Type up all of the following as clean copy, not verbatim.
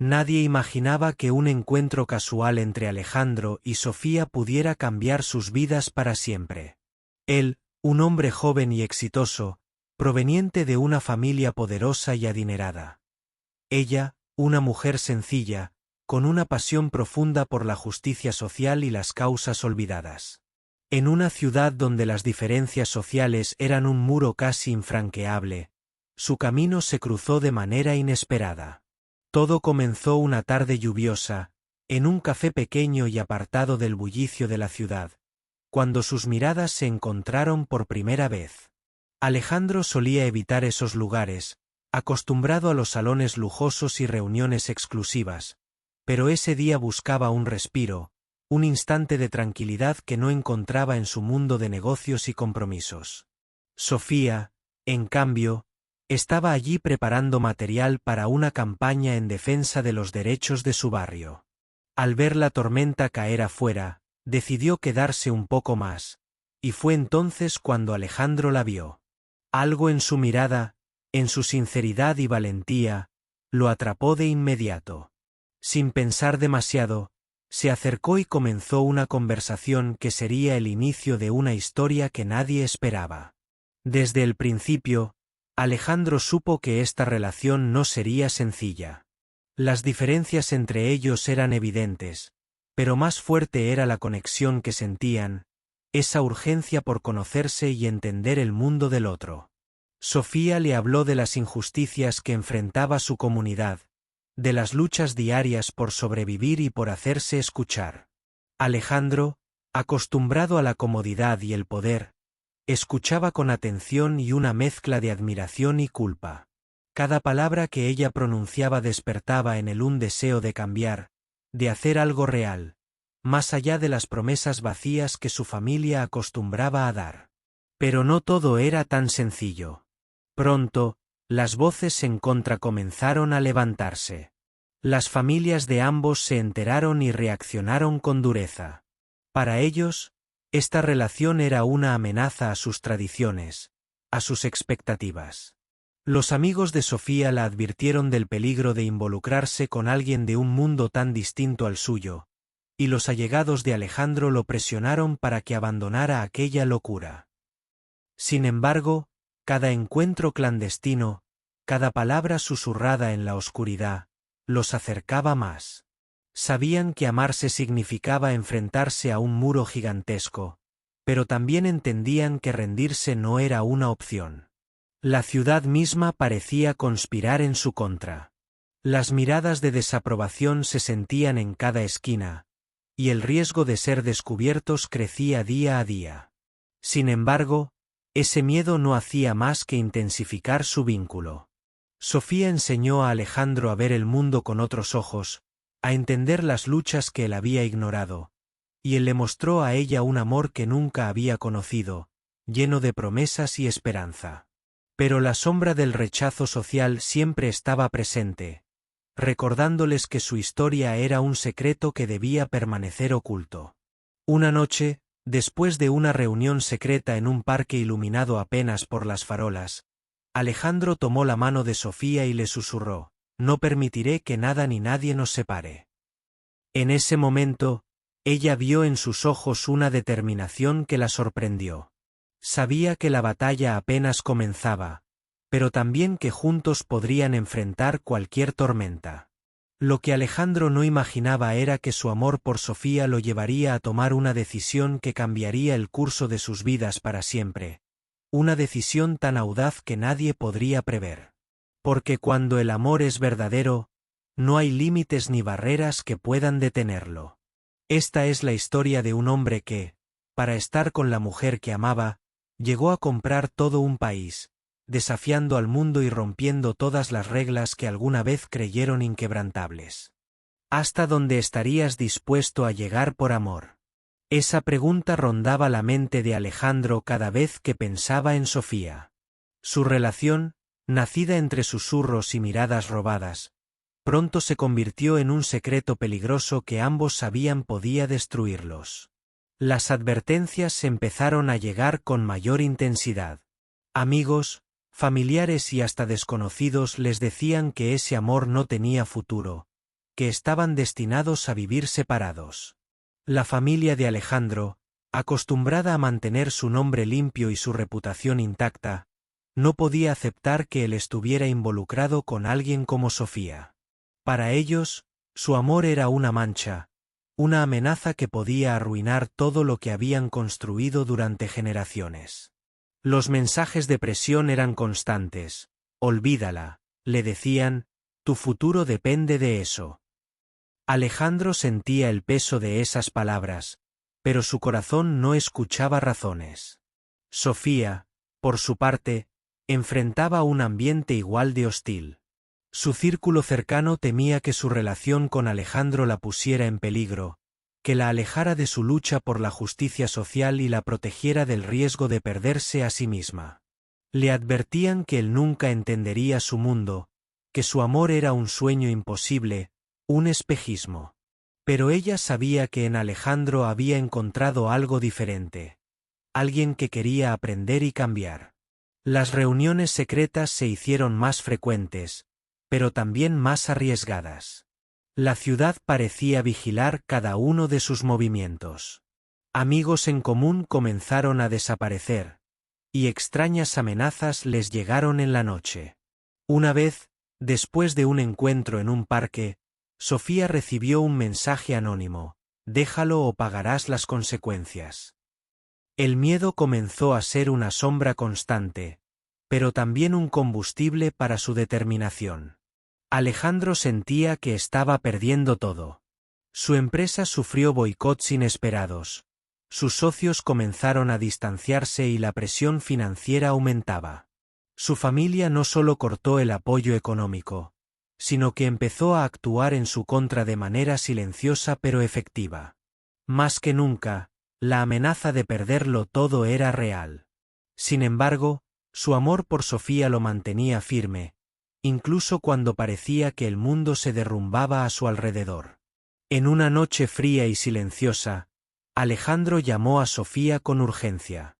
Nadie imaginaba que un encuentro casual entre Alejandro y Sofía pudiera cambiar sus vidas para siempre. Él, un hombre joven y exitoso, proveniente de una familia poderosa y adinerada. Ella, una mujer sencilla, con una pasión profunda por la justicia social y las causas olvidadas. En una ciudad donde las diferencias sociales eran un muro casi infranqueable, su camino se cruzó de manera inesperada. Todo comenzó una tarde lluviosa, en un café pequeño y apartado del bullicio de la ciudad, cuando sus miradas se encontraron por primera vez. Alejandro solía evitar esos lugares, acostumbrado a los salones lujosos y reuniones exclusivas, pero ese día buscaba un respiro, un instante de tranquilidad que no encontraba en su mundo de negocios y compromisos. Sofía, en cambio, estaba allí preparando material para una campaña en defensa de los derechos de su barrio. Al ver la tormenta caer afuera, decidió quedarse un poco más, y fue entonces cuando Alejandro la vio. Algo en su mirada, en su sinceridad y valentía, lo atrapó de inmediato. Sin pensar demasiado, se acercó y comenzó una conversación que sería el inicio de una historia que nadie esperaba. Desde el principio, Alejandro supo que esta relación no sería sencilla. Las diferencias entre ellos eran evidentes, pero más fuerte era la conexión que sentían, esa urgencia por conocerse y entender el mundo del otro. Sofía le habló de las injusticias que enfrentaba su comunidad, de las luchas diarias por sobrevivir y por hacerse escuchar. Alejandro, acostumbrado a la comodidad y el poder, escuchaba con atención y una mezcla de admiración y culpa. Cada palabra que ella pronunciaba despertaba en él un deseo de cambiar, de hacer algo real, más allá de las promesas vacías que su familia acostumbraba a dar. Pero no todo era tan sencillo. Pronto, las voces en contra comenzaron a levantarse. Las familias de ambos se enteraron y reaccionaron con dureza. Para ellos, esta relación era una amenaza a sus tradiciones, a sus expectativas. Los amigos de Sofía la advirtieron del peligro de involucrarse con alguien de un mundo tan distinto al suyo, y los allegados de Alejandro lo presionaron para que abandonara aquella locura. Sin embargo, cada encuentro clandestino, cada palabra susurrada en la oscuridad, los acercaba más. Sabían que amarse significaba enfrentarse a un muro gigantesco, pero también entendían que rendirse no era una opción. La ciudad misma parecía conspirar en su contra. Las miradas de desaprobación se sentían en cada esquina, y el riesgo de ser descubiertos crecía día a día. Sin embargo, ese miedo no hacía más que intensificar su vínculo. Sofía enseñó a Alejandro a ver el mundo con otros ojos, a entender las luchas que él había ignorado, y él le mostró a ella un amor que nunca había conocido, lleno de promesas y esperanza. Pero la sombra del rechazo social siempre estaba presente, recordándoles que su historia era un secreto que debía permanecer oculto. Una noche, después de una reunión secreta en un parque iluminado apenas por las farolas, Alejandro tomó la mano de Sofía y le susurró: «No permitiré que nada ni nadie nos separe». En ese momento, ella vio en sus ojos una determinación que la sorprendió. Sabía que la batalla apenas comenzaba, pero también que juntos podrían enfrentar cualquier tormenta. Lo que Alejandro no imaginaba era que su amor por Sofía lo llevaría a tomar una decisión que cambiaría el curso de sus vidas para siempre, una decisión tan audaz que nadie podría prever. Porque cuando el amor es verdadero, no hay límites ni barreras que puedan detenerlo. Esta es la historia de un hombre que, para estar con la mujer que amaba, llegó a comprar todo un país, desafiando al mundo y rompiendo todas las reglas que alguna vez creyeron inquebrantables. ¿Hasta dónde estarías dispuesto a llegar por amor? Esa pregunta rondaba la mente de Alejandro cada vez que pensaba en Sofía. Su relación, nacida entre susurros y miradas robadas, pronto se convirtió en un secreto peligroso que ambos sabían podía destruirlos. Las advertencias empezaron a llegar con mayor intensidad. Amigos, familiares y hasta desconocidos les decían que ese amor no tenía futuro, que estaban destinados a vivir separados. La familia de Alejandro, acostumbrada a mantener su nombre limpio y su reputación intacta, no podía aceptar que él estuviera involucrado con alguien como Sofía. Para ellos, su amor era una mancha, una amenaza que podía arruinar todo lo que habían construido durante generaciones. Los mensajes de presión eran constantes. Olvídala, le decían, tu futuro depende de eso. Alejandro sentía el peso de esas palabras, pero su corazón no escuchaba razones. Sofía, por su parte, enfrentaba un ambiente igual de hostil. Su círculo cercano temía que su relación con Alejandro la pusiera en peligro, que la alejara de su lucha por la justicia social y la protegiera del riesgo de perderse a sí misma. Le advertían que él nunca entendería su mundo, que su amor era un sueño imposible, un espejismo. Pero ella sabía que en Alejandro había encontrado algo diferente, alguien que quería aprender y cambiar. Las reuniones secretas se hicieron más frecuentes, pero también más arriesgadas. La ciudad parecía vigilar cada uno de sus movimientos. Amigos en común comenzaron a desaparecer, y extrañas amenazas les llegaron en la noche. Una vez, después de un encuentro en un parque, Sofía recibió un mensaje anónimo: déjalo o pagarás las consecuencias. El miedo comenzó a ser una sombra constante, pero también un combustible para su determinación. Alejandro sentía que estaba perdiendo todo. Su empresa sufrió boicots inesperados. Sus socios comenzaron a distanciarse y la presión financiera aumentaba. Su familia no solo cortó el apoyo económico, sino que empezó a actuar en su contra de manera silenciosa pero efectiva. Más que nunca, la amenaza de perderlo todo era real. Sin embargo, su amor por Sofía lo mantenía firme, incluso cuando parecía que el mundo se derrumbaba a su alrededor. En una noche fría y silenciosa, Alejandro llamó a Sofía con urgencia.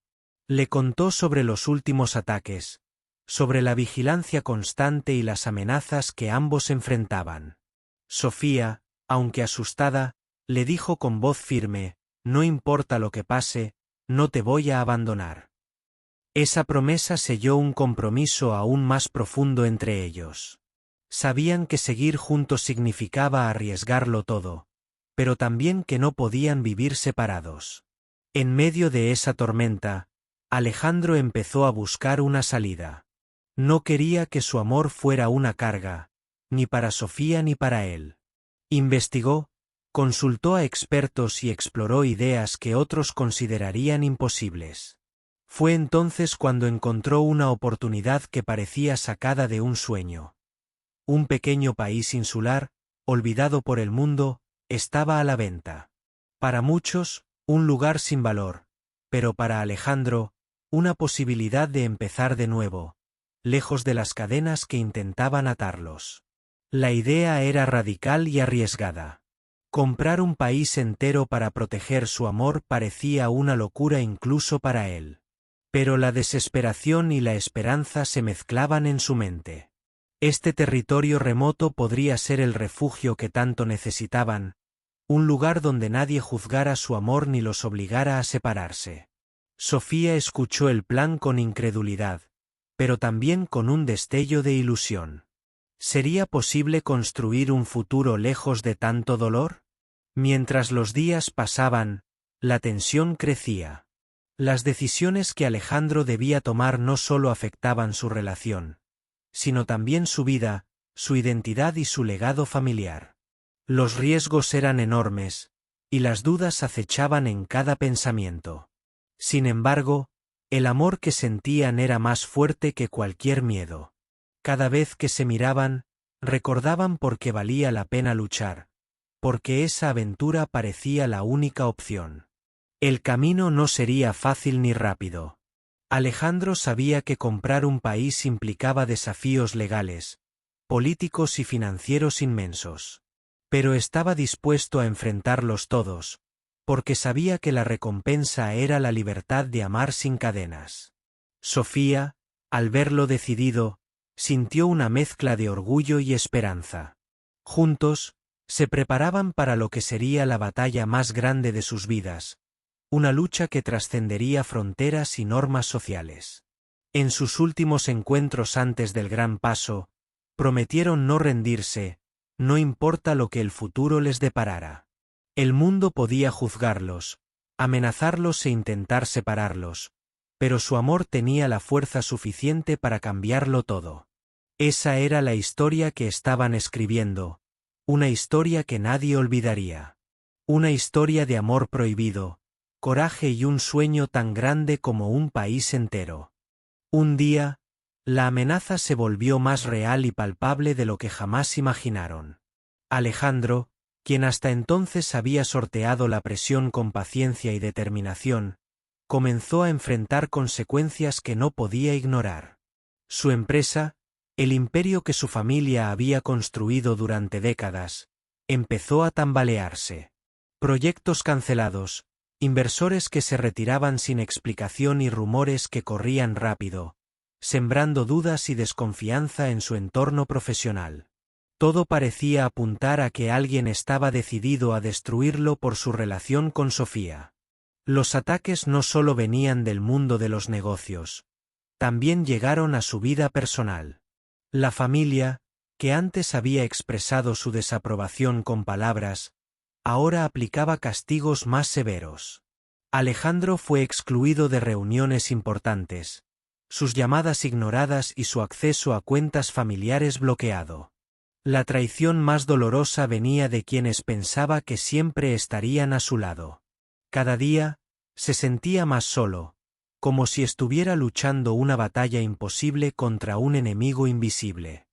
Le contó sobre los últimos ataques, sobre la vigilancia constante y las amenazas que ambos enfrentaban. Sofía, aunque asustada, le dijo con voz firme: no importa lo que pase, no te voy a abandonar. Esa promesa selló un compromiso aún más profundo entre ellos. Sabían que seguir juntos significaba arriesgarlo todo, pero también que no podían vivir separados. En medio de esa tormenta, Alejandro empezó a buscar una salida. No quería que su amor fuera una carga, ni para Sofía ni para él. Investigó, consultó a expertos y exploró ideas que otros considerarían imposibles. Fue entonces cuando encontró una oportunidad que parecía sacada de un sueño. Un pequeño país insular, olvidado por el mundo, estaba a la venta. Para muchos, un lugar sin valor, pero para Alejandro, una posibilidad de empezar de nuevo, lejos de las cadenas que intentaban atarlos. La idea era radical y arriesgada. Comprar un país entero para proteger su amor parecía una locura incluso para él. Pero la desesperación y la esperanza se mezclaban en su mente. Este territorio remoto podría ser el refugio que tanto necesitaban, un lugar donde nadie juzgara su amor ni los obligara a separarse. Sofía escuchó el plan con incredulidad, pero también con un destello de ilusión. ¿Sería posible construir un futuro lejos de tanto dolor? Mientras los días pasaban, la tensión crecía. Las decisiones que Alejandro debía tomar no solo afectaban su relación, sino también su vida, su identidad y su legado familiar. Los riesgos eran enormes, y las dudas acechaban en cada pensamiento. Sin embargo, el amor que sentían era más fuerte que cualquier miedo. Cada vez que se miraban, recordaban por qué valía la pena luchar, porque esa aventura parecía la única opción. El camino no sería fácil ni rápido. Alejandro sabía que comprar un país implicaba desafíos legales, políticos y financieros inmensos. Pero estaba dispuesto a enfrentarlos todos, porque sabía que la recompensa era la libertad de amar sin cadenas. Sofía, al verlo decidido, sintió una mezcla de orgullo y esperanza. Juntos, Se preparaban para lo que sería la batalla más grande de sus vidas, una lucha que trascendería fronteras y normas sociales. En sus últimos encuentros antes del gran paso, prometieron no rendirse, no importa lo que el futuro les deparara. El mundo podía juzgarlos, amenazarlos e intentar separarlos, pero su amor tenía la fuerza suficiente para cambiarlo todo. Esa era la historia que estaban escribiendo, una historia que nadie olvidaría. Una historia de amor prohibido, coraje y un sueño tan grande como un país entero. Un día, la amenaza se volvió más real y palpable de lo que jamás imaginaron. Alejandro, quien hasta entonces había sorteado la presión con paciencia y determinación, comenzó a enfrentar consecuencias que no podía ignorar. Su empresa, el imperio que su familia había construido durante décadas, empezó a tambalearse. Proyectos cancelados, inversores que se retiraban sin explicación y rumores que corrían rápido, sembrando dudas y desconfianza en su entorno profesional. Todo parecía apuntar a que alguien estaba decidido a destruirlo por su relación con Sofía. Los ataques no solo venían del mundo de los negocios, también llegaron a su vida personal. La familia, que antes había expresado su desaprobación con palabras, ahora aplicaba castigos más severos. Alejandro fue excluido de reuniones importantes, sus llamadas ignoradas y su acceso a cuentas familiares bloqueado. La traición más dolorosa venía de quienes pensaba que siempre estarían a su lado. Cada día, se sentía más solo, como si estuviera luchando una batalla imposible contra un enemigo invisible.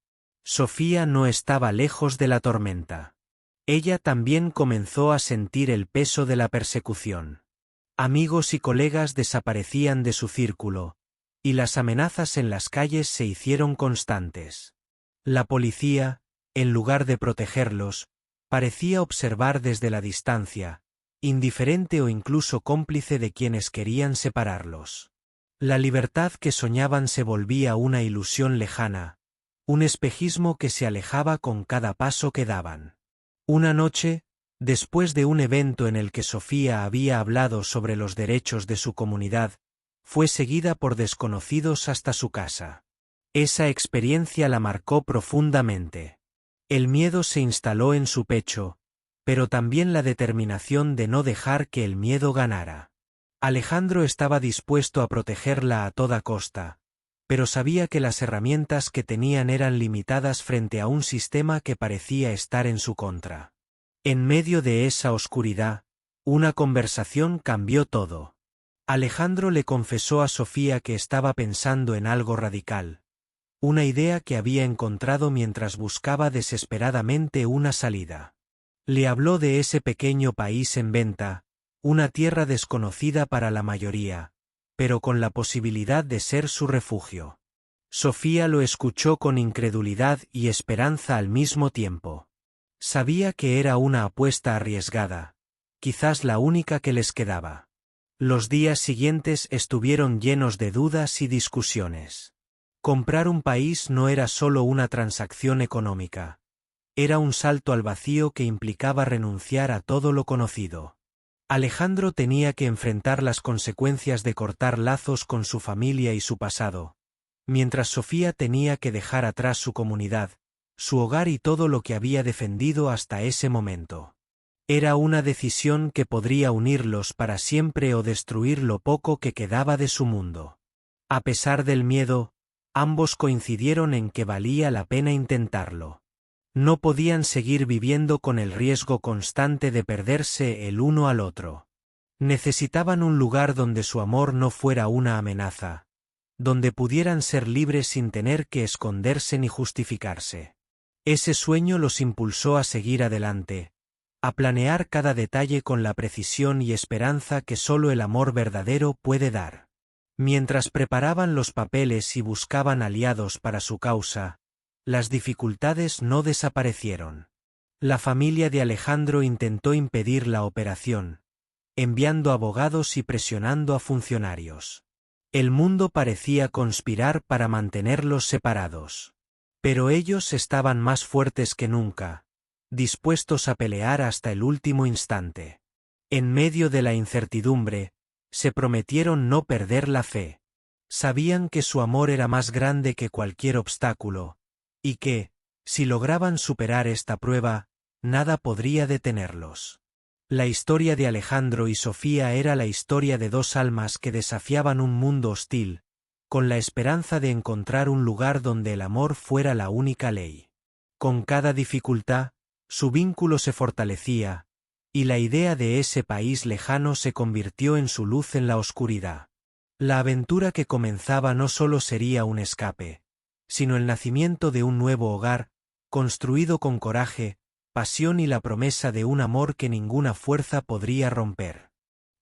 Sofía no estaba lejos de la tormenta. Ella también comenzó a sentir el peso de la persecución. Amigos y colegas desaparecían de su círculo, y las amenazas en las calles se hicieron constantes. La policía, en lugar de protegerlos, parecía observar desde la distancia, indiferente o incluso cómplice de quienes querían separarlos. La libertad que soñaban se volvía una ilusión lejana, un espejismo que se alejaba con cada paso que daban. Una noche, después de un evento en el que Sofía había hablado sobre los derechos de su comunidad, fue seguida por desconocidos hasta su casa. Esa experiencia la marcó profundamente. El miedo se instaló en su pecho, pero también la determinación de no dejar que el miedo ganara. Alejandro estaba dispuesto a protegerla a toda costa, pero sabía que las herramientas que tenían eran limitadas frente a un sistema que parecía estar en su contra. En medio de esa oscuridad, una conversación cambió todo. Alejandro le confesó a Sofía que estaba pensando en algo radical, una idea que había encontrado mientras buscaba desesperadamente una salida. Le habló de ese pequeño país en venta, una tierra desconocida para la mayoría, pero con la posibilidad de ser su refugio. Sofía lo escuchó con incredulidad y esperanza al mismo tiempo. Sabía que era una apuesta arriesgada, quizás la única que les quedaba. Los días siguientes estuvieron llenos de dudas y discusiones. Comprar un país no era solo una transacción económica. Era un salto al vacío que implicaba renunciar a todo lo conocido. Alejandro tenía que enfrentar las consecuencias de cortar lazos con su familia y su pasado, mientras Sofía tenía que dejar atrás su comunidad, su hogar y todo lo que había defendido hasta ese momento. Era una decisión que podría unirlos para siempre o destruir lo poco que quedaba de su mundo. A pesar del miedo, ambos coincidieron en que valía la pena intentarlo. No podían seguir viviendo con el riesgo constante de perderse el uno al otro. Necesitaban un lugar donde su amor no fuera una amenaza, donde pudieran ser libres sin tener que esconderse ni justificarse. Ese sueño los impulsó a seguir adelante, a planear cada detalle con la precisión y esperanza que solo el amor verdadero puede dar. Mientras preparaban los papeles y buscaban aliados para su causa, las dificultades no desaparecieron. La familia de Alejandro intentó impedir la operación, enviando abogados y presionando a funcionarios. El mundo parecía conspirar para mantenerlos separados. Pero ellos estaban más fuertes que nunca, dispuestos a pelear hasta el último instante. En medio de la incertidumbre, se prometieron no perder la fe. Sabían que su amor era más grande que cualquier obstáculo, y que, si lograban superar esta prueba, nada podría detenerlos. La historia de Alejandro y Sofía era la historia de dos almas que desafiaban un mundo hostil, con la esperanza de encontrar un lugar donde el amor fuera la única ley. Con cada dificultad, su vínculo se fortalecía, y la idea de ese país lejano se convirtió en su luz en la oscuridad. La aventura que comenzaba no solo sería un escape, sino el nacimiento de un nuevo hogar, construido con coraje, pasión y la promesa de un amor que ninguna fuerza podría romper.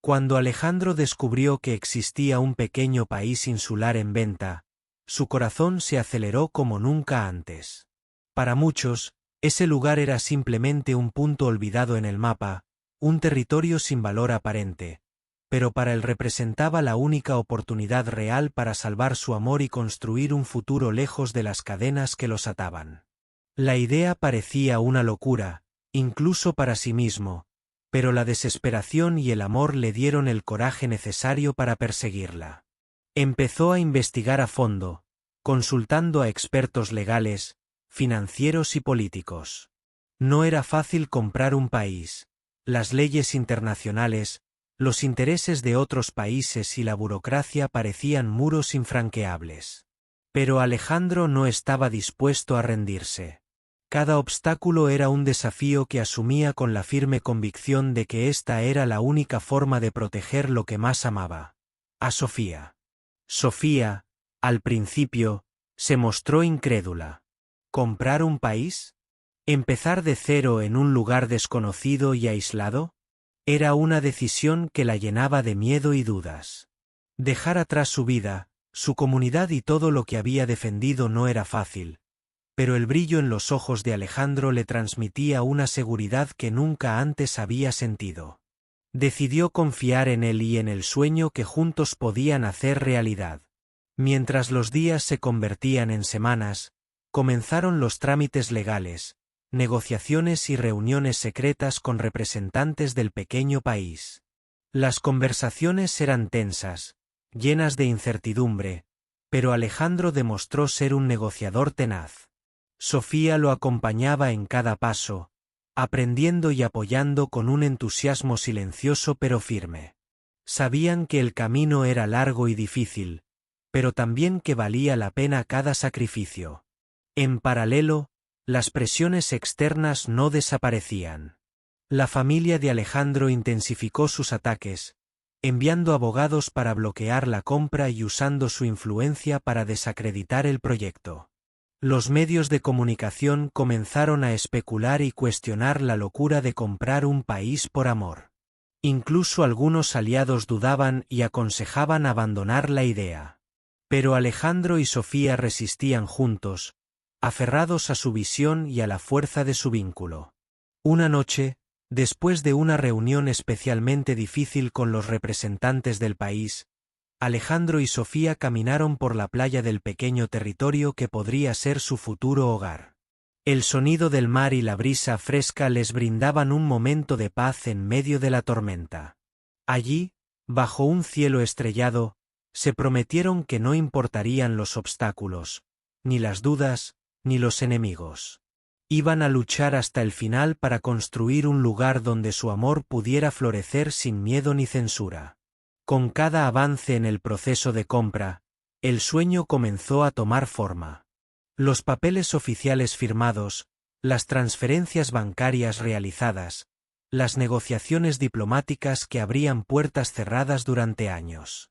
Cuando Alejandro descubrió que existía un pequeño país insular en venta, su corazón se aceleró como nunca antes. Para muchos, ese lugar era simplemente un punto olvidado en el mapa, un territorio sin valor aparente, pero para él representaba la única oportunidad real para salvar su amor y construir un futuro lejos de las cadenas que los ataban. La idea parecía una locura, incluso para sí mismo, pero la desesperación y el amor le dieron el coraje necesario para perseguirla. Empezó a investigar a fondo, consultando a expertos legales, financieros y políticos. No era fácil comprar un país. Las leyes internacionales, los intereses de otros países y la burocracia parecían muros infranqueables. Pero Alejandro no estaba dispuesto a rendirse. Cada obstáculo era un desafío que asumía con la firme convicción de que esta era la única forma de proteger lo que más amaba: a Sofía. Sofía, al principio, se mostró incrédula. ¿Comprar un país? ¿Empezar de cero en un lugar desconocido y aislado? Era una decisión que la llenaba de miedo y dudas. Dejar atrás su vida, su comunidad y todo lo que había defendido no era fácil, pero el brillo en los ojos de Alejandro le transmitía una seguridad que nunca antes había sentido. Decidió confiar en él y en el sueño que juntos podían hacer realidad. Mientras los días se convertían en semanas, comenzaron los trámites legales, negociaciones y reuniones secretas con representantes del pequeño país. Las conversaciones eran tensas, llenas de incertidumbre, pero Alejandro demostró ser un negociador tenaz. Sofía lo acompañaba en cada paso, aprendiendo y apoyando con un entusiasmo silencioso pero firme. Sabían que el camino era largo y difícil, pero también que valía la pena cada sacrificio. En paralelo, las presiones externas no desaparecían. La familia de Alejandro intensificó sus ataques, enviando abogados para bloquear la compra y usando su influencia para desacreditar el proyecto. Los medios de comunicación comenzaron a especular y cuestionar la locura de comprar un país por amor. Incluso algunos aliados dudaban y aconsejaban abandonar la idea. Pero Alejandro y Sofía resistían juntos, aferrados a su visión y a la fuerza de su vínculo. Una noche, después de una reunión especialmente difícil con los representantes del país, Alejandro y Sofía caminaron por la playa del pequeño territorio que podría ser su futuro hogar. El sonido del mar y la brisa fresca les brindaban un momento de paz en medio de la tormenta. Allí, bajo un cielo estrellado, se prometieron que no importarían los obstáculos, ni las dudas, ni los enemigos. Iban a luchar hasta el final para construir un lugar donde su amor pudiera florecer sin miedo ni censura. Con cada avance en el proceso de compra, el sueño comenzó a tomar forma. Los papeles oficiales firmados, las transferencias bancarias realizadas, las negociaciones diplomáticas que abrían puertas cerradas durante años.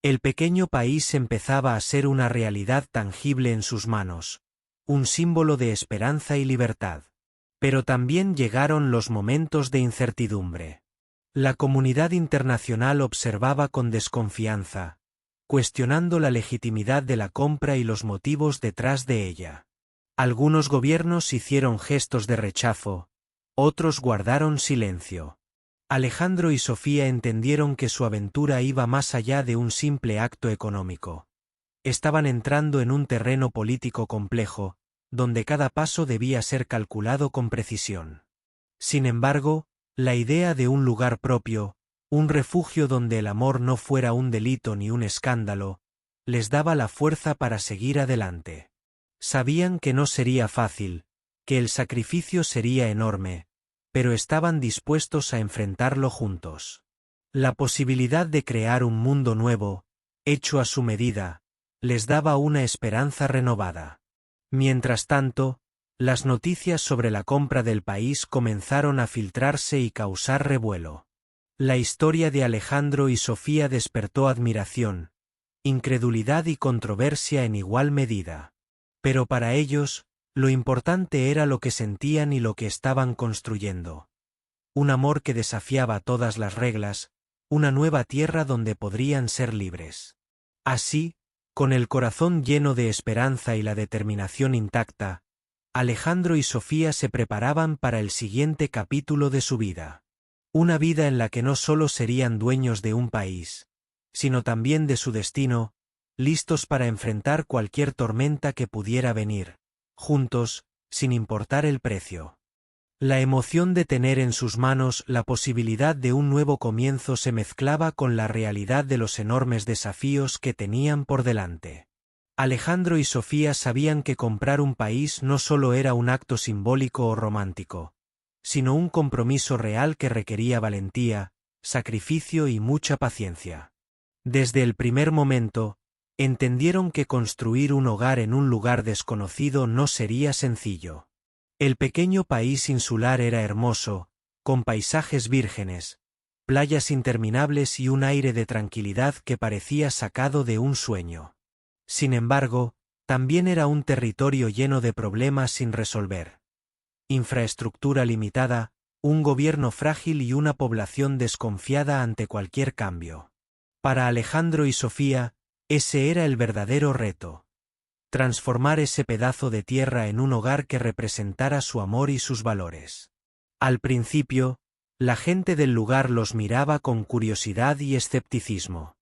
El pequeño país empezaba a ser una realidad tangible en sus manos, un símbolo de esperanza y libertad. Pero también llegaron los momentos de incertidumbre. La comunidad internacional observaba con desconfianza, cuestionando la legitimidad de la compra y los motivos detrás de ella. Algunos gobiernos hicieron gestos de rechazo, otros guardaron silencio. Alejandro y Sofía entendieron que su aventura iba más allá de un simple acto económico. Estaban entrando en un terreno político complejo, donde cada paso debía ser calculado con precisión. Sin embargo, la idea de un lugar propio, un refugio donde el amor no fuera un delito ni un escándalo, les daba la fuerza para seguir adelante. Sabían que no sería fácil, que el sacrificio sería enorme, pero estaban dispuestos a enfrentarlo juntos. La posibilidad de crear un mundo nuevo, hecho a su medida, les daba una esperanza renovada. Mientras tanto, las noticias sobre la compra del país comenzaron a filtrarse y causar revuelo. La historia de Alejandro y Sofía despertó admiración, incredulidad y controversia en igual medida. Pero para ellos, lo importante era lo que sentían y lo que estaban construyendo. Un amor que desafiaba todas las reglas, una nueva tierra donde podrían ser libres. Así, con el corazón lleno de esperanza y la determinación intacta, Alejandro y Sofía se preparaban para el siguiente capítulo de su vida. Una vida en la que no solo serían dueños de un país, sino también de su destino, listos para enfrentar cualquier tormenta que pudiera venir, juntos, sin importar el precio. La emoción de tener en sus manos la posibilidad de un nuevo comienzo se mezclaba con la realidad de los enormes desafíos que tenían por delante. Alejandro y Sofía sabían que comprar un país no solo era un acto simbólico o romántico, sino un compromiso real que requería valentía, sacrificio y mucha paciencia. Desde el primer momento, entendieron que construir un hogar en un lugar desconocido no sería sencillo. El pequeño país insular era hermoso, con paisajes vírgenes, playas interminables y un aire de tranquilidad que parecía sacado de un sueño. Sin embargo, también era un territorio lleno de problemas sin resolver. Infraestructura limitada, un gobierno frágil y una población desconfiada ante cualquier cambio. Para Alejandro y Sofía, ese era el verdadero reto. Transformar ese pedazo de tierra en un hogar que representara su amor y sus valores. Al principio, la gente del lugar los miraba con curiosidad y escepticismo.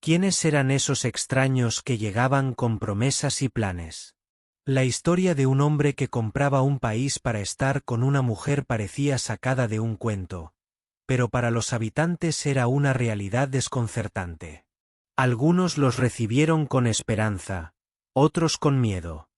¿Quiénes eran esos extraños que llegaban con promesas y planes? La historia de un hombre que compraba un país para estar con una mujer parecía sacada de un cuento, pero para los habitantes era una realidad desconcertante. Algunos los recibieron con esperanza, otros con miedo.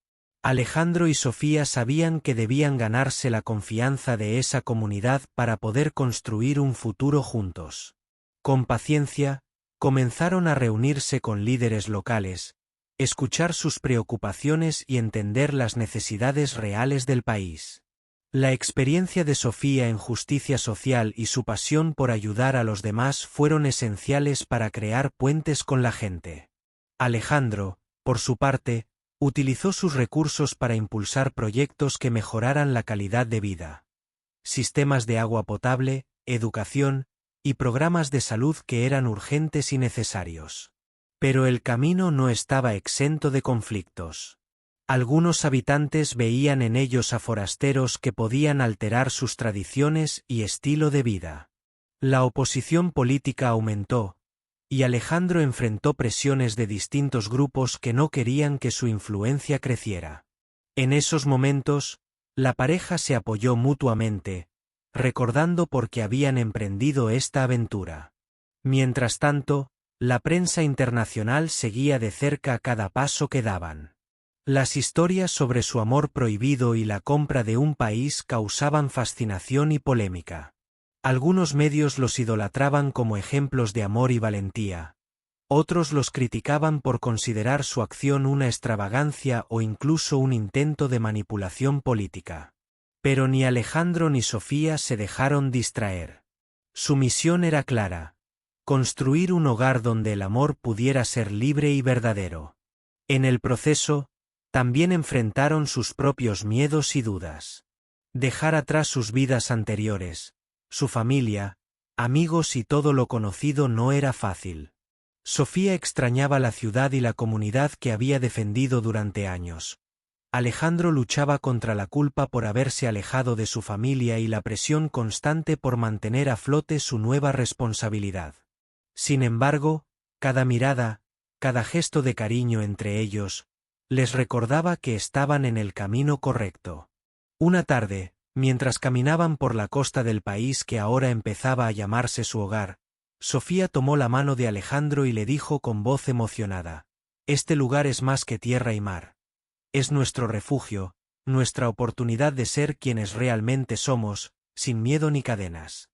Alejandro y Sofía sabían que debían ganarse la confianza de esa comunidad para poder construir un futuro juntos. Con paciencia, comenzaron a reunirse con líderes locales, escuchar sus preocupaciones y entender las necesidades reales del país. La experiencia de Sofía en justicia social y su pasión por ayudar a los demás fueron esenciales para crear puentes con la gente. Alejandro, por su parte, utilizó sus recursos para impulsar proyectos que mejoraran la calidad de vida. Sistemas de agua potable, educación, y programas de salud que eran urgentes y necesarios. Pero el camino no estaba exento de conflictos. Algunos habitantes veían en ellos a forasteros que podían alterar sus tradiciones y estilo de vida. La oposición política aumentó, y Alejandro enfrentó presiones de distintos grupos que no querían que su influencia creciera. En esos momentos, la pareja se apoyó mutuamente, recordando por qué habían emprendido esta aventura. Mientras tanto, la prensa internacional seguía de cerca cada paso que daban. Las historias sobre su amor prohibido y la compra de un país causaban fascinación y polémica. Algunos medios los idolatraban como ejemplos de amor y valentía. Otros los criticaban por considerar su acción una extravagancia o incluso un intento de manipulación política. Pero ni Alejandro ni Sofía se dejaron distraer. Su misión era clara: construir un hogar donde el amor pudiera ser libre y verdadero. En el proceso, también enfrentaron sus propios miedos y dudas. Dejar atrás sus vidas anteriores, su familia, amigos y todo lo conocido no era fácil. Sofía extrañaba la ciudad y la comunidad que había defendido durante años. Alejandro luchaba contra la culpa por haberse alejado de su familia y la presión constante por mantener a flote su nueva responsabilidad. Sin embargo, cada mirada, cada gesto de cariño entre ellos, les recordaba que estaban en el camino correcto. Una tarde, mientras caminaban por la costa del país que ahora empezaba a llamarse su hogar, Sofía tomó la mano de Alejandro y le dijo con voz emocionada: «Este lugar es más que tierra y mar. Es nuestro refugio, nuestra oportunidad de ser quienes realmente somos, sin miedo ni cadenas».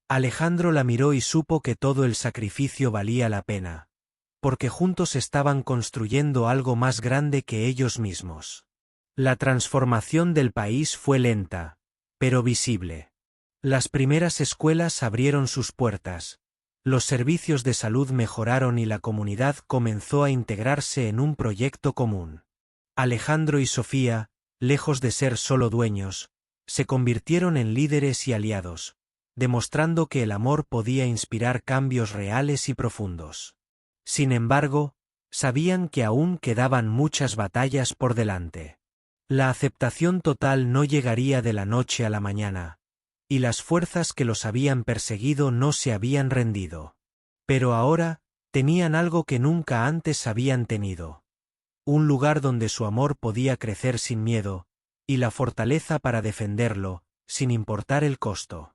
Alejandro la miró y supo que todo el sacrificio valía la pena, porque juntos estaban construyendo algo más grande que ellos mismos. La transformación del país fue lenta, pero visible. Las primeras escuelas abrieron sus puertas, los servicios de salud mejoraron y la comunidad comenzó a integrarse en un proyecto común. Alejandro y Sofía, lejos de ser solo dueños, se convirtieron en líderes y aliados, demostrando que el amor podía inspirar cambios reales y profundos. Sin embargo, sabían que aún quedaban muchas batallas por delante. La aceptación total no llegaría de la noche a la mañana, y las fuerzas que los habían perseguido no se habían rendido. Pero ahora, tenían algo que nunca antes habían tenido. Un lugar donde su amor podía crecer sin miedo, y la fortaleza para defenderlo, sin importar el costo.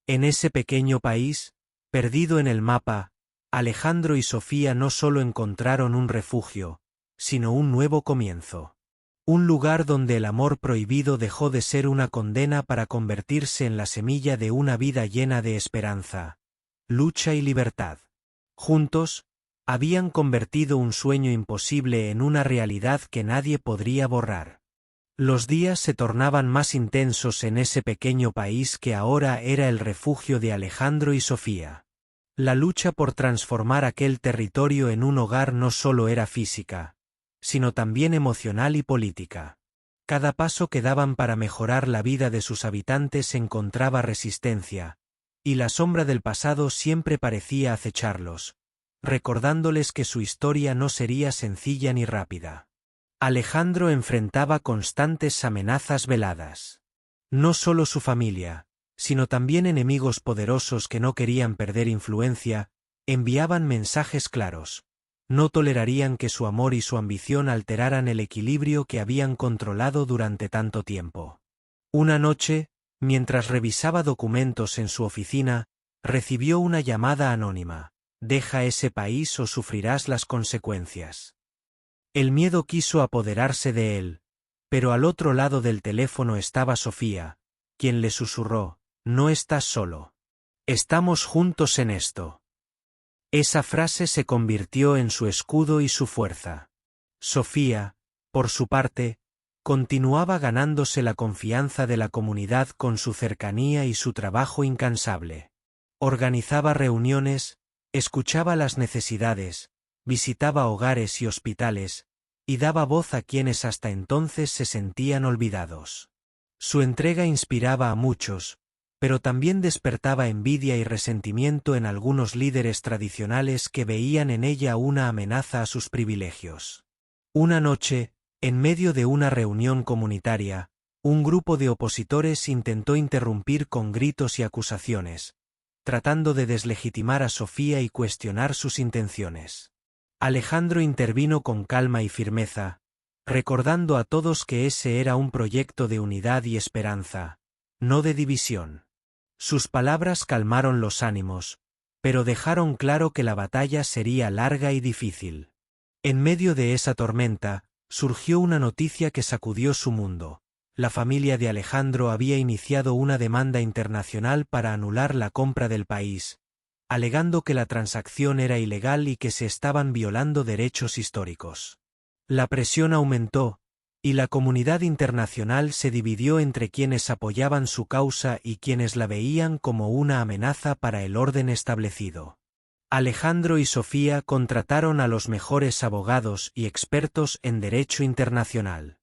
En ese pequeño país, perdido en el mapa, Alejandro y Sofía no solo encontraron un refugio, sino un nuevo comienzo. Un lugar donde el amor prohibido dejó de ser una condena para convertirse en la semilla de una vida llena de esperanza, lucha y libertad. Juntos, habían convertido un sueño imposible en una realidad que nadie podría borrar. Los días se tornaban más intensos en ese pequeño país que ahora era el refugio de Alejandro y Sofía. La lucha por transformar aquel territorio en un hogar no solo era física, sino también emocional y política. Cada paso que daban para mejorar la vida de sus habitantes encontraba resistencia, y la sombra del pasado siempre parecía acecharlos, recordándoles que su historia no sería sencilla ni rápida. Alejandro enfrentaba constantes amenazas veladas. No solo su familia, sino también enemigos poderosos que no querían perder influencia, enviaban mensajes claros. No tolerarían que su amor y su ambición alteraran el equilibrio que habían controlado durante tanto tiempo. Una noche, mientras revisaba documentos en su oficina, recibió una llamada anónima: «Deja ese país o sufrirás las consecuencias». El miedo quiso apoderarse de él, pero al otro lado del teléfono estaba Sofía, quien le susurró: «No estás solo. Estamos juntos en esto». Esa frase se convirtió en su escudo y su fuerza. Sofía, por su parte, continuaba ganándose la confianza de la comunidad con su cercanía y su trabajo incansable. Organizaba reuniones, escuchaba las necesidades, visitaba hogares y hospitales, y daba voz a quienes hasta entonces se sentían olvidados. Su entrega inspiraba a muchos, pero también despertaba envidia y resentimiento en algunos líderes tradicionales que veían en ella una amenaza a sus privilegios. Una noche, en medio de una reunión comunitaria, un grupo de opositores intentó interrumpir con gritos y acusaciones, tratando de deslegitimar a Sofía y cuestionar sus intenciones. Alejandro intervino con calma y firmeza, recordando a todos que ese era un proyecto de unidad y esperanza, no de división. Sus palabras calmaron los ánimos, pero dejaron claro que la batalla sería larga y difícil. En medio de esa tormenta, surgió una noticia que sacudió su mundo. La familia de Alejandro había iniciado una demanda internacional para anular la compra del país, alegando que la transacción era ilegal y que se estaban violando derechos históricos. La presión aumentó, y la comunidad internacional se dividió entre quienes apoyaban su causa y quienes la veían como una amenaza para el orden establecido. Alejandro y Sofía contrataron a los mejores abogados y expertos en derecho internacional.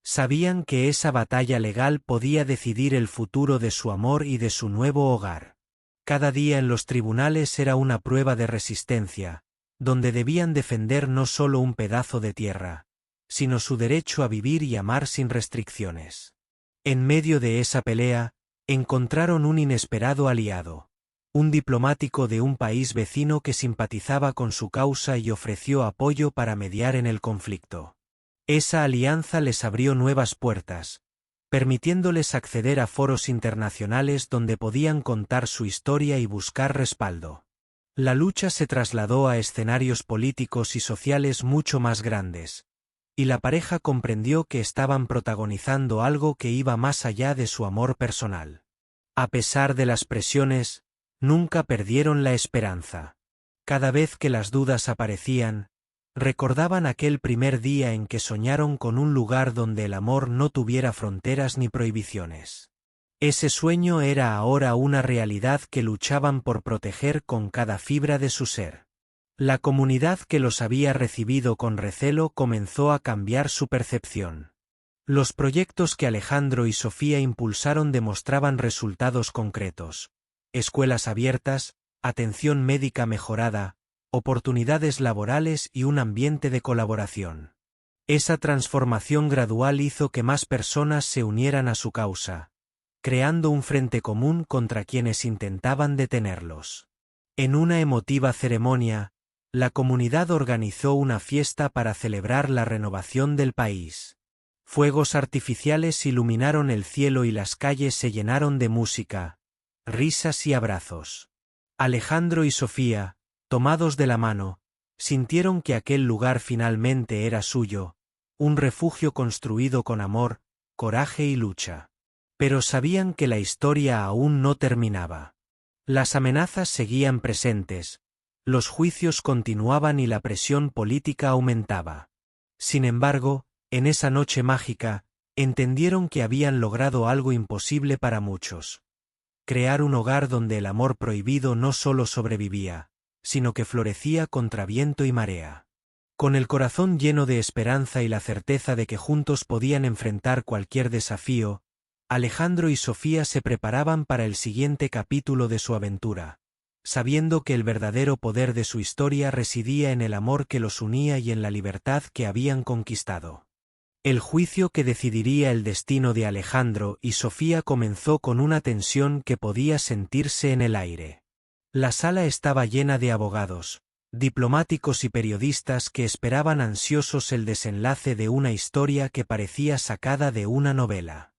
Sabían que esa batalla legal podía decidir el futuro de su amor y de su nuevo hogar. Cada día en los tribunales era una prueba de resistencia, donde debían defender no solo un pedazo de tierra, sino su derecho a vivir y amar sin restricciones. En medio de esa pelea, encontraron un inesperado aliado, un diplomático de un país vecino que simpatizaba con su causa y ofreció apoyo para mediar en el conflicto. Esa alianza les abrió nuevas puertas, permitiéndoles acceder a foros internacionales donde podían contar su historia y buscar respaldo. La lucha se trasladó a escenarios políticos y sociales mucho más grandes, y la pareja comprendió que estaban protagonizando algo que iba más allá de su amor personal. A pesar de las presiones, nunca perdieron la esperanza. Cada vez que las dudas aparecían, recordaban aquel primer día en que soñaron con un lugar donde el amor no tuviera fronteras ni prohibiciones. Ese sueño era ahora una realidad que luchaban por proteger con cada fibra de su ser. La comunidad que los había recibido con recelo comenzó a cambiar su percepción. Los proyectos que Alejandro y Sofía impulsaron demostraban resultados concretos: escuelas abiertas, atención médica mejorada, oportunidades laborales y un ambiente de colaboración. Esa transformación gradual hizo que más personas se unieran a su causa, creando un frente común contra quienes intentaban detenerlos. En una emotiva ceremonia, la comunidad organizó una fiesta para celebrar la renovación del país. Fuegos artificiales iluminaron el cielo y las calles se llenaron de música, risas y abrazos. Alejandro y Sofía, tomados de la mano, sintieron que aquel lugar finalmente era suyo, un refugio construido con amor, coraje y lucha. Pero sabían que la historia aún no terminaba. Las amenazas seguían presentes, los juicios continuaban y la presión política aumentaba. Sin embargo, en esa noche mágica, entendieron que habían logrado algo imposible para muchos: crear un hogar donde el amor prohibido no solo sobrevivía, sino que florecía contra viento y marea. Con el corazón lleno de esperanza y la certeza de que juntos podían enfrentar cualquier desafío, Alejandro y Sofía se preparaban para el siguiente capítulo de su aventura, sabiendo que el verdadero poder de su historia residía en el amor que los unía y en la libertad que habían conquistado. El juicio que decidiría el destino de Alejandro y Sofía comenzó con una tensión que podía sentirse en el aire. La sala estaba llena de abogados, diplomáticos y periodistas que esperaban ansiosos el desenlace de una historia que parecía sacada de una novela.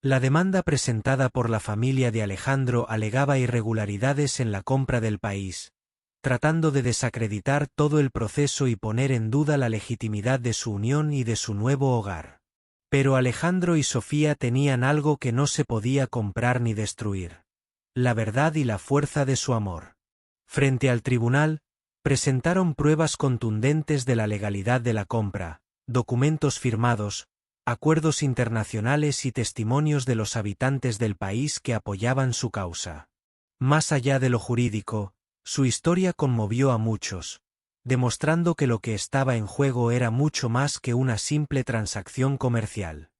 La demanda presentada por la familia de Alejandro alegaba irregularidades en la compra del país, tratando de desacreditar todo el proceso y poner en duda la legitimidad de su unión y de su nuevo hogar. Pero Alejandro y Sofía tenían algo que no se podía comprar ni destruir: la verdad y la fuerza de su amor. Frente al tribunal, presentaron pruebas contundentes de la legalidad de la compra, documentos firmados, acuerdos internacionales y testimonios de los habitantes del país que apoyaban su causa. Más allá de lo jurídico, su historia conmovió a muchos, demostrando que lo que estaba en juego era mucho más que una simple transacción comercial.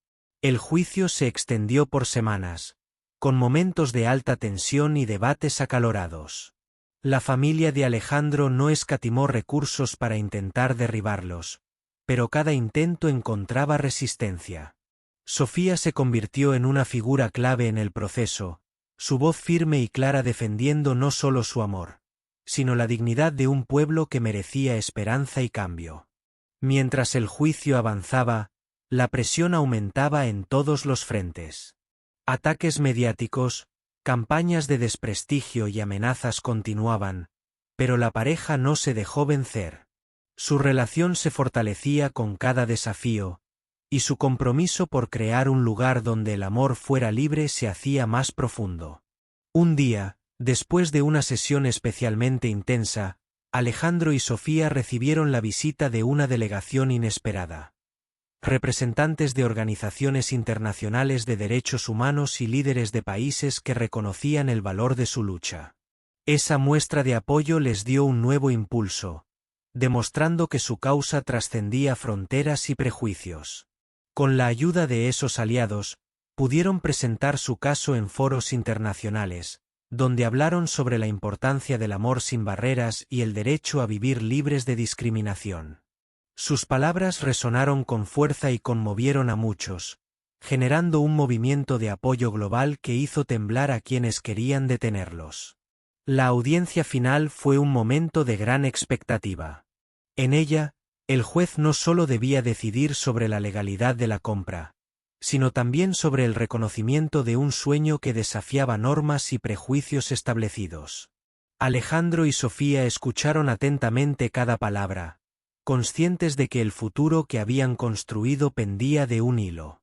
El juicio se extendió por semanas, con momentos de alta tensión y debates acalorados. La familia de Alejandro no escatimó recursos para intentar derribarlos, pero cada intento encontraba resistencia. Sofía se convirtió en una figura clave en el proceso, su voz firme y clara defendiendo no solo su amor, sino la dignidad de un pueblo que merecía esperanza y cambio. Mientras el juicio avanzaba, la presión aumentaba en todos los frentes. Ataques mediáticos, campañas de desprestigio y amenazas continuaban, pero la pareja no se dejó vencer. Su relación se fortalecía con cada desafío, y su compromiso por crear un lugar donde el amor fuera libre se hacía más profundo. Un día, después de una sesión especialmente intensa, Alejandro y Sofía recibieron la visita de una delegación inesperada. Representantes de organizaciones internacionales de derechos humanos y líderes de países que reconocían el valor de su lucha. Esa muestra de apoyo les dio un nuevo impulso, demostrando que su causa trascendía fronteras y prejuicios. Con la ayuda de esos aliados, pudieron presentar su caso en foros internacionales, donde hablaron sobre la importancia del amor sin barreras y el derecho a vivir libres de discriminación. Sus palabras resonaron con fuerza y conmovieron a muchos, generando un movimiento de apoyo global que hizo temblar a quienes querían detenerlos. La audiencia final fue un momento de gran expectativa. En ella, El juez no solo debía decidir sobre la legalidad de la compra, sino también sobre el reconocimiento de un sueño que desafiaba normas y prejuicios establecidos. Alejandro y Sofía escucharon atentamente cada palabra, conscientes de que el futuro que habían construido pendía de un hilo.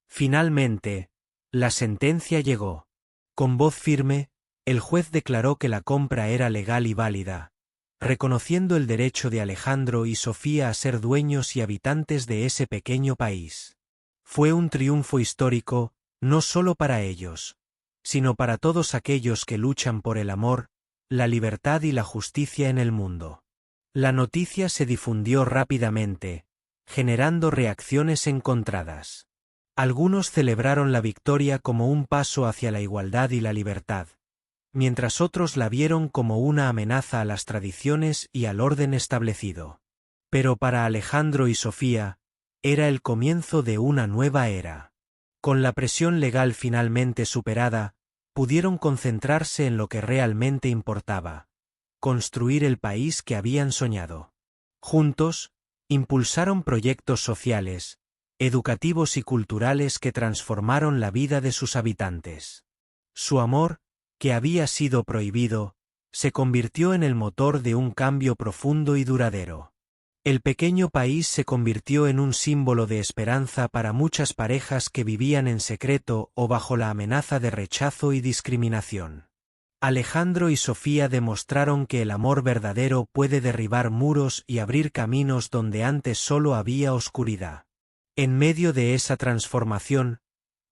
Finalmente, la sentencia llegó. Con voz firme, el juez declaró que la compra era legal y válida, reconociendo el derecho de Alejandro y Sofía a ser dueños y habitantes de ese pequeño país. Fue un triunfo histórico, no solo para ellos, sino para todos aquellos que luchan por el amor, la libertad y la justicia en el mundo. La noticia se difundió rápidamente, generando reacciones encontradas. Algunos celebraron la victoria como un paso hacia la igualdad y la libertad, mientras otros la vieron como una amenaza a las tradiciones y al orden establecido. Pero para Alejandro y Sofía, era el comienzo de una nueva era. Con la presión legal finalmente superada, pudieron concentrarse en lo que realmente importaba: construir el país que habían soñado. Juntos, impulsaron proyectos sociales, educativos y culturales que transformaron la vida de sus habitantes. Su amor, que había sido prohibido, se convirtió en el motor de un cambio profundo y duradero. El pequeño país se convirtió en un símbolo de esperanza para muchas parejas que vivían en secreto o bajo la amenaza de rechazo y discriminación. Alejandro y Sofía demostraron que el amor verdadero puede derribar muros y abrir caminos donde antes solo había oscuridad. En medio de esa transformación,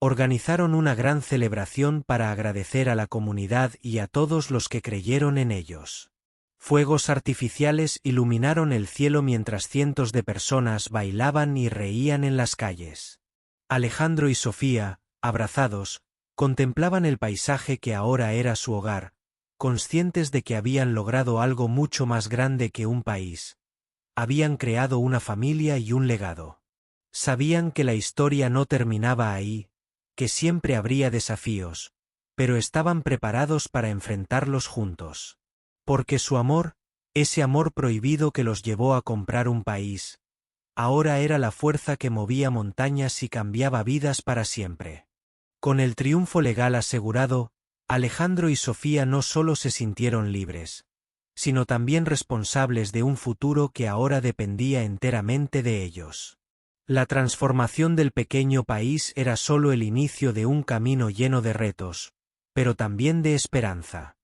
organizaron una gran celebración para agradecer a la comunidad y a todos los que creyeron en ellos. Fuegos artificiales iluminaron el cielo mientras cientos de personas bailaban y reían en las calles. Alejandro y Sofía, abrazados, contemplaban el paisaje que ahora era su hogar, conscientes de que habían logrado algo mucho más grande que un país. Habían creado una familia y un legado. Sabían que la historia no terminaba ahí, que siempre habría desafíos, pero estaban preparados para enfrentarlos juntos. Porque su amor, ese amor prohibido que los llevó a comprar un país, ahora era la fuerza que movía montañas y cambiaba vidas para siempre. Con el triunfo legal asegurado, Alejandro y Sofía no solo se sintieron libres, sino también responsables de un futuro que ahora dependía enteramente de ellos. La transformación del pequeño país era solo el inicio de un camino lleno de retos, pero también de esperanza.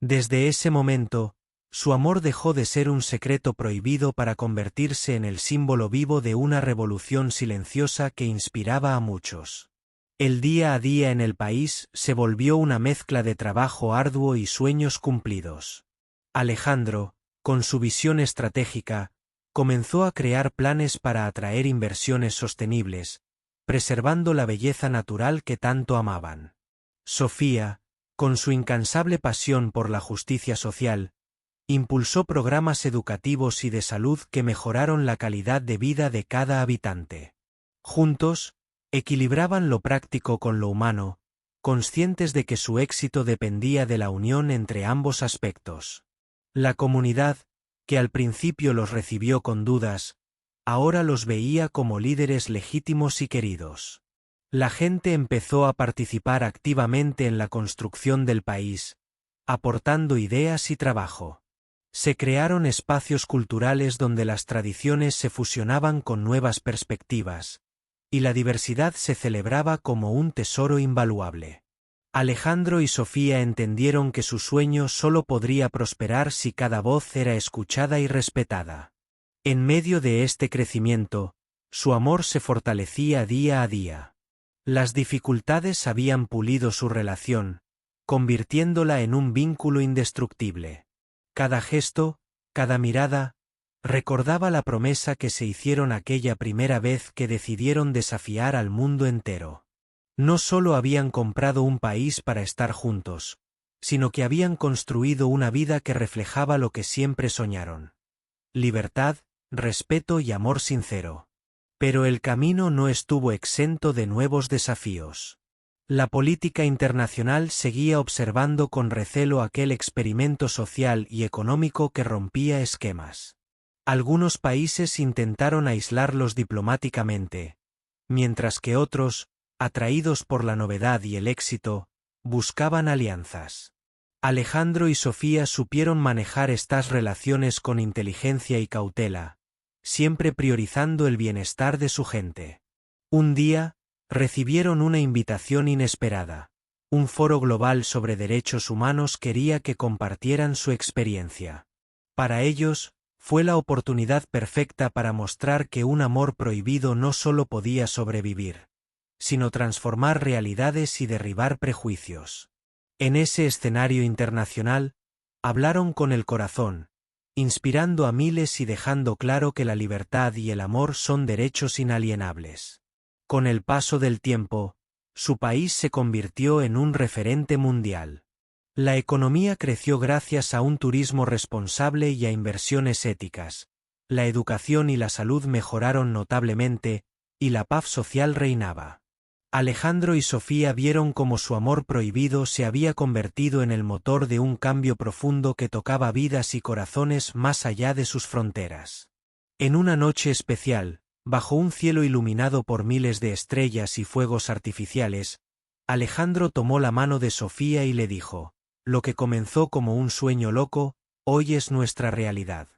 Desde ese momento, su amor dejó de ser un secreto prohibido para convertirse en el símbolo vivo de una revolución silenciosa que inspiraba a muchos. El día a día en el país se volvió una mezcla de trabajo arduo y sueños cumplidos. Alejandro, con su visión estratégica, comenzó a crear planes para atraer inversiones sostenibles, preservando la belleza natural que tanto amaban. Sofía, con su incansable pasión por la justicia social, impulsó programas educativos y de salud que mejoraron la calidad de vida de cada habitante. Juntos, equilibraban lo práctico con lo humano, conscientes de que su éxito dependía de la unión entre ambos aspectos. La comunidad, que al principio los recibió con dudas, ahora los veía como líderes legítimos y queridos. La gente empezó a participar activamente en la construcción del país, aportando ideas y trabajo. Se crearon espacios culturales donde las tradiciones se fusionaban con nuevas perspectivas, y la diversidad se celebraba como un tesoro invaluable. Alejandro y Sofía entendieron que su sueño solo podría prosperar si cada voz era escuchada y respetada. En medio de este crecimiento, su amor se fortalecía día a día. Las dificultades habían pulido su relación, convirtiéndola en un vínculo indestructible. Cada gesto, cada mirada, recordaba la promesa que se hicieron aquella primera vez que decidieron desafiar al mundo entero. No solo habían comprado un país para estar juntos, sino que habían construido una vida que reflejaba lo que siempre soñaron: libertad, respeto y amor sincero. Pero el camino no estuvo exento de nuevos desafíos. La política internacional seguía observando con recelo aquel experimento social y económico que rompía esquemas. Algunos países intentaron aislarlos diplomáticamente, mientras que otros, atraídos por la novedad y el éxito, buscaban alianzas. Alejandro y Sofía supieron manejar estas relaciones con inteligencia y cautela, siempre priorizando el bienestar de su gente. Un día, recibieron una invitación inesperada. Un foro global sobre derechos humanos quería que compartieran su experiencia. Para ellos, fue la oportunidad perfecta para mostrar que un amor prohibido no solo podía sobrevivir, sino transformar realidades y derribar prejuicios. En ese escenario internacional, hablaron con el corazón, inspirando a miles y dejando claro que la libertad y el amor son derechos inalienables. Con el paso del tiempo, su país se convirtió en un referente mundial. La economía creció gracias a un turismo responsable y a inversiones éticas. La educación y la salud mejoraron notablemente, y la paz social reinaba. Alejandro y Sofía vieron cómo su amor prohibido se había convertido en el motor de un cambio profundo que tocaba vidas y corazones más allá de sus fronteras. En una noche especial, bajo un cielo iluminado por miles de estrellas y fuegos artificiales, Alejandro tomó la mano de Sofía y le dijo: «Lo que comenzó como un sueño loco, hoy es nuestra realidad.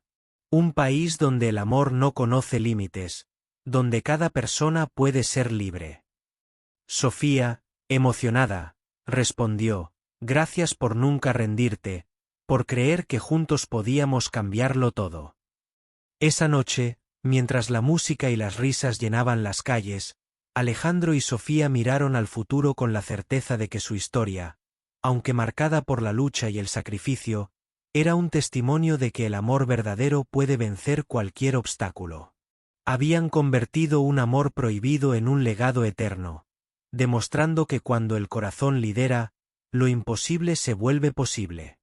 Un país donde el amor no conoce límites, donde cada persona puede ser libre». Sofía, emocionada, respondió: «Gracias por nunca rendirte, por creer que juntos podíamos cambiarlo todo». Esa noche, mientras la música y las risas llenaban las calles, Alejandro y Sofía miraron al futuro con la certeza de que su historia, aunque marcada por la lucha y el sacrificio, era un testimonio de que el amor verdadero puede vencer cualquier obstáculo. Habían convertido un amor prohibido en un legado eterno, demostrando que cuando el corazón lidera, lo imposible se vuelve posible.